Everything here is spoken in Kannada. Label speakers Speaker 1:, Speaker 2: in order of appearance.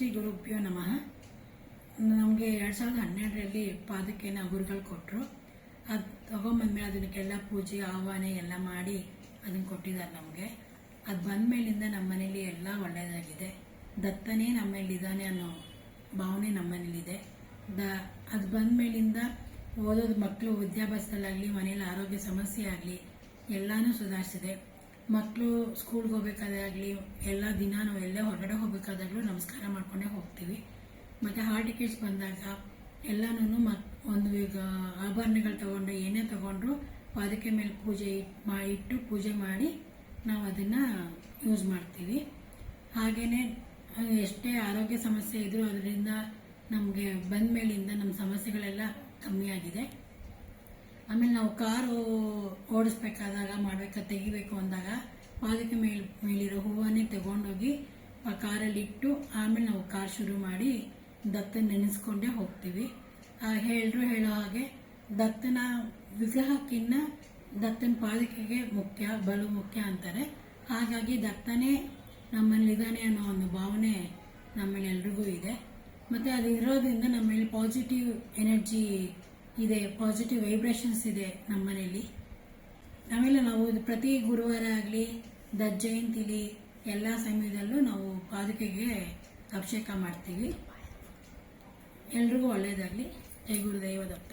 Speaker 1: ಶ್ರೀ ಗುರುಭ್ಯೋ ನಮಃ. ನಮಗೆ 2012ರಲ್ಲಿ ಪಾದಕೆನ ಗುರುಗಳು ಕೊಟ್ಟರು. ಅದು ತಗೊಂಬಂದ್ಮೇಲೆ ಅದಕ್ಕೆಲ್ಲ ಪೂಜೆ ಆಹ್ವಾನ ಎಲ್ಲ ಮಾಡಿ ಅದನ್ನು ಕೊಟ್ಟಿದ್ದಾರೆ ನಮಗೆ. ಅದು ಬಂದಮೇಲಿಂದ ನಮ್ಮ ಮನೇಲಿ ಎಲ್ಲ ಒಳ್ಳೆಯದಾಗಿದೆ. ದತ್ತನೇ ನಮ್ಮ ಮೇಲಿದ್ದಾನೆ ಅನ್ನೋ ಭಾವನೆ ನಮ್ಮ ಮನೇಲಿದೆ. ಅದು ಬಂದಮೇಲಿಂದ ಓದೋದು ಮಕ್ಕಳು ವಿದ್ಯಾಭ್ಯಾಸದಲ್ಲಾಗಲಿ ಮನೇಲಿ ಆರೋಗ್ಯ ಸಮಸ್ಯೆ ಆಗಲಿ ಎಲ್ಲನೂ ಸುಧಾರಿಸಿದೆ. ಮಕ್ಕಳು ಸ್ಕೂಲ್ಗೆ ಹೋಗ್ಬೇಕಾದಾಗಲಿ ಎಲ್ಲ ದಿನ ನಾವು ಎಲ್ಲೇ ಹೊರಗಡೆ ಹೋಗ್ಬೇಕಾದಾಗಲೂ ನಮಸ್ಕಾರ ಮಾಡ್ಕೊಂಡೇ ಹೋಗ್ತೀವಿ. ಮತ್ತು ಹಾಲ್ ಟಿಕೆಟ್ಸ್ ಬಂದಾಗ ಎಲ್ಲನೂ ಒಂದು ಈಗ ಆಭರಣಗಳು ತಗೊಂಡು ಏನೇ ತಗೊಂಡ್ರು ಪಾದಕೆ ಮೇಲೆ ಇಟ್ಟು ಪೂಜೆ ಮಾಡಿ ನಾವು ಅದನ್ನು ಯೂಸ್ ಮಾಡ್ತೀವಿ. ಹಾಗೆಯೇ ಎಷ್ಟೇ ಆರೋಗ್ಯ ಸಮಸ್ಯೆ ಇದ್ರೂ ಅದರಿಂದ ನಮಗೆ ಬಂದ ಮೇಲಿಂದ ನಮ್ಮ ಸಮಸ್ಯೆಗಳೆಲ್ಲ ಕಮ್ಮಿಯಾಗಿದೆ. ಆಮೇಲೆ ನಾವು ಕಾರು ಓಡಿಸ್ಬೇಕಾದಾಗ ತೆಗಿಬೇಕು ಅಂದಾಗ ಪಾದಕೆ ಮೇಲಿರೋ ಹೂವನ್ನೇ ತಗೊಂಡೋಗಿ ಕಾರಲ್ಲಿ ಇಟ್ಟು ಆಮೇಲೆ ನಾವು ಕಾರ್ ಶುರು ಮಾಡಿ ದತ್ತನ ನೆನೆಸ್ಕೊಂಡೇ ಹೋಗ್ತೀವಿ. ಹೇಳೋ ಹಾಗೆ ದತ್ತನ ವಿಗ್ರಹಕ್ಕಿಂತ ದತ್ತನ ಪಾದಕೆಗೆ ಬಲು ಮುಖ್ಯ ಅಂತಾರೆ. ಹಾಗಾಗಿ ದತ್ತನೇ ನಮ್ಮಲ್ಲಿದ್ದಾನೆ ಅನ್ನೋ ಒಂದು ಭಾವನೆ ನಮ್ಮಲ್ಲಿ ಎಲ್ರಿಗೂ ಇದೆ. ಮತ್ತು ಅದು ಇರೋದ್ರಿಂದ ನಮ್ಮಲ್ಲಿ ಪಾಸಿಟಿವ್ ಎನರ್ಜಿ ಇದೆ, ಪಾಸಿಟಿವ್ ವೈಬ್ರೇಷನ್ಸ್ ಇದೆ ನಮ್ಮ ಮನೆಯಲ್ಲಿ. ಆಮೇಲೆ ನಾವು ಪ್ರತಿ ಗುರುವಾರ ಆಗಲಿ ದತ್ತ ಜಯಂತಿಲಿ ಎಲ್ಲ ಸಮಯದಲ್ಲೂ ನಾವು ಪಾದಕೆಗೆ ಅಭಿಷೇಕ ಮಾಡ್ತೀವಿ. ಎಲ್ರಿಗೂ ಒಳ್ಳೆಯದಾಗಲಿ. ಜೈ ಗುರುದೇವ ದತ್ತ.